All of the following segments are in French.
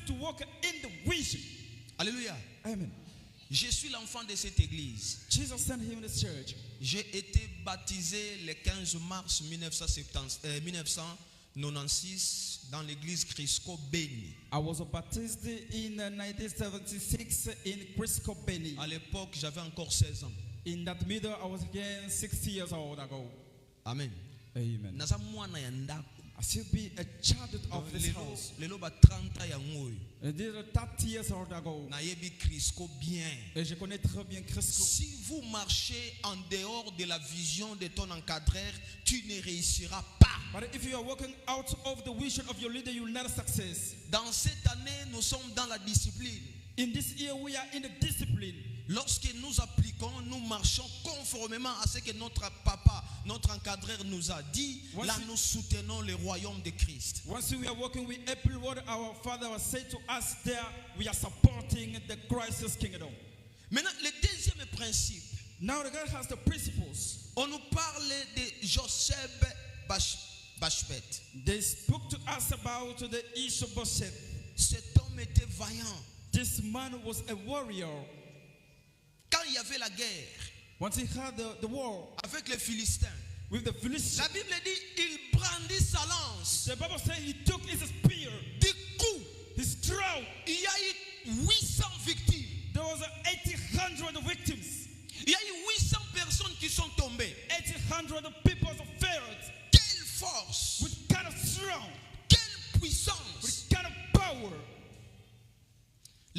to walk in the vision. Alléluia. Amen. Je suis l'enfant de cette église. Jesus sent him in this church. J'ai été baptisé le 15 mars 1996 dans l'église Crisco Beni. I was baptized in 1976 in Crisco Beni. À l'époque, j'avais encore 16 ans. In that middle, I was again 60 years old ago. Amen. Amen. Naza mwana ya ndako. I should be a child of this house. Lelo ba 30 ans ya ngoyo. And this is 30 years old ago. Na yebi Crisco bien. Et je connais très bien Crisco. Si vous marchez en dehors de la vision de ton encadreur, tu ne réussiras pas. But if you are walking out of the vision of your leader, you will never success. Dans cette année, nous sommes dans la discipline. In this year, we are in the discipline. Lorsque nous appliquons, nous marchons conformément à ce que notre papa, notre encadreur nous a dit. Là, nous soutenons le royaume de Christ. Once we are walking with April, what our Father has said to us there, we are supporting the Christ's kingdom. Maintenant, le deuxième principe. Now the God has the principles. On nous parle de Joseph Bashpet. They spoke to us about the Ishbosheth. Cet homme était vaillant. This man was a warrior. Quand il y avait la guerre, once he had the war avec les Philistins, with the Philistines, la Bible dit il brandit sa lance. The Bible says he took his spear. Du coup, his throw. Il y a eu 800 victimes. There was 800 victims. Il y a eu 800 personnes qui sont tombées. 800 people failed. Quelle force! With kind of strong. Quelle puissance! With kind of power.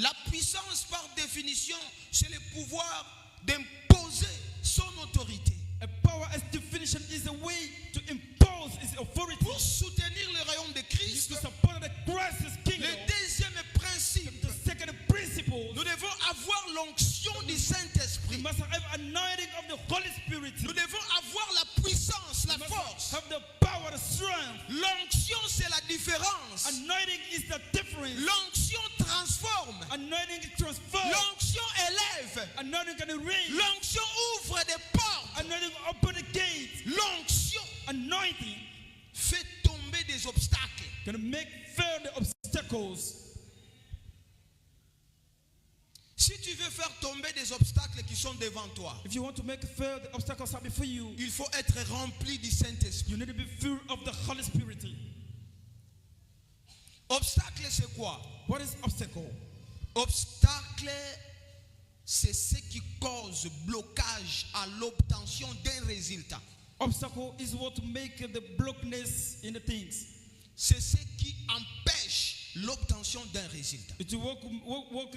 La puissance, par définition, c'est le pouvoir d'imposer son autorité. A power as definition is a way to impose its authority. Pour soutenir le royaume de Christ, to support the Christ's kingdom. Le deuxième principe, the second principle, nous devons avoir l'onction du Saint-Esprit. We must have anointing of the Holy Spirit. Nous devons avoir la puissance, la force. Have the power, the strength. L'onction, c'est la différence. Anointing is the difference. L'onction transforme. Anointing transforms. L'onction élève. Anointing can raise. L'onction ouvre des portes. Anointing open the gates. L'onction, anointing, fait tomber des obstacles. Can make fair the obstacles. Si tu veux faire tomber des obstacles qui sont devant toi, if you want to make fair the obstacles are before you, il faut être rempli du Saint-Esprit. You need to be filled of the Holy Spirit. Obstacle, c'est quoi? What is obstacle? Obstacle, c'est ce qui cause blocage à l'obtention d'un résultat. Obstacle is what make the blockness in the things. C'est ce qui empêche l'obtention d'un résultat. It will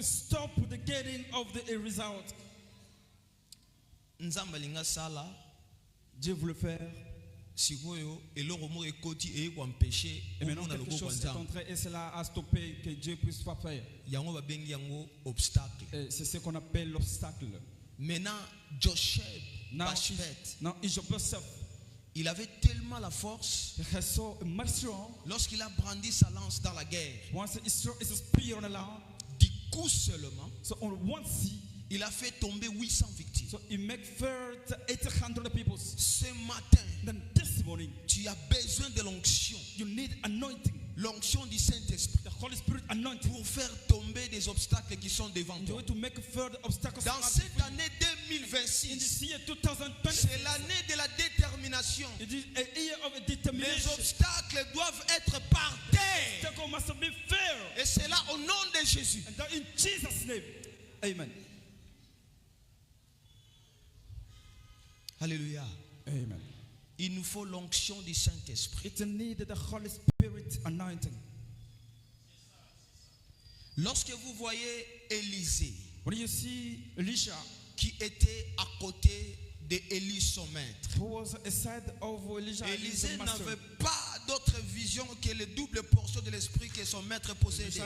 stop the getting of the result. Nzamba linga sala, Dieu voulait faire. Sikoyo eloko mo ekoti eko empêcher maintenant quelque chose est entré et cela a stoppé que Dieu puisse pas faire. Yango ba bengi yango obstacle. C'est ce qu'on appelle l'obstacle. Maintenant Joseph Bashpet, il avait tellement la force. Lorsqu'il a brandi sa lance dans la guerre, du coup seulement, il a fait tomber 800 victimes. Ce matin, tu as besoin de l'onction. L'onction du Saint-Esprit pour faire tomber des obstacles qui sont devant toi. Dans cette année 2026, c'est l'année de la détermination. Les obstacles doivent être par terre. Et c'est là au nom de Jésus. Amen. Alléluia. Amen. Il nous faut l'onction du Saint-Esprit. It needed the Holy Spirit anointing. Lorsque vous voyez Élisée, when you see Elisha, qui était à côté d'Élie son maître, Élisée n'avait pas d'autre vision que les doubles portions de l'esprit que son maître possédait.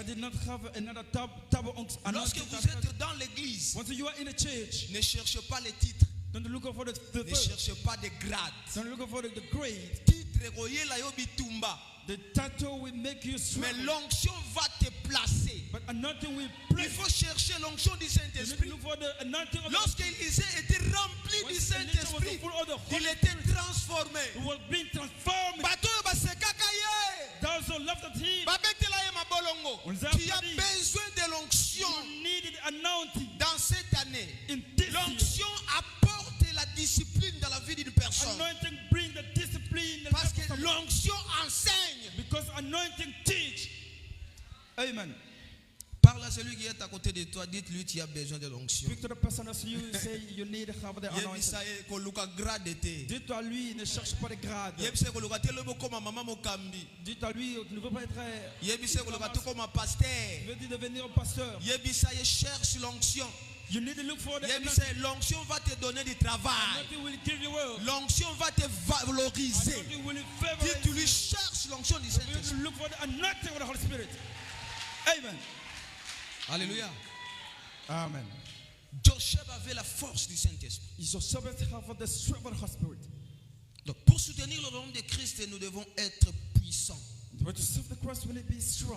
Lorsque vous êtes dans l'église, ne cherchez pas les titres. Ne cherchez pas de grades. The title will make you strong. Mais l'onction va te placer. Il faut chercher l'onction du Saint-Esprit. Lorsqu'Élisée était rempli du Saint-Esprit, il était transformé. Those who loved him, Bolongo. On nous a Tu as dit, besoin de l'onction you need the anointing dans cette année. in this year. L'onction apporte la discipline dans la vie d'une personne. Anointing bring the discipline. The Parce que purpose of- l'onction enseigne. because anointing teach. Amen. Parle à celui qui est à côté de toi, dites-lui tu as besoin de l'onction. Speak to the person as you say you need to have the anointing. Yebisa ye koluka grade te. Dites à lui, ne cherche pas de grade. Yebisa koluka te lobo koma mama mokambi. Dites à lui, tu ne veux pas être. Yebisa koluka te koma pasteur. Tu veux dire devenir pasteur. Yebisa ye cherche l'onction. You need to look for the Yebisa anointing. l'onction va te donner du travail. Anointing will give you work. L'onction va te valoriser. Anointing will favor Si tu lui you. cherches l'onction du You need to Saint-Esprit. look for the anointing of the Holy Spirit. Amen. Alléluia. Amen. Joshua avait la force du Saint-Esprit. Your servants have the strength of the Holy Spirit. Donc pour soutenir le nom de Christ, nous devons être puissants. But to serve the Christ, we need to be strong.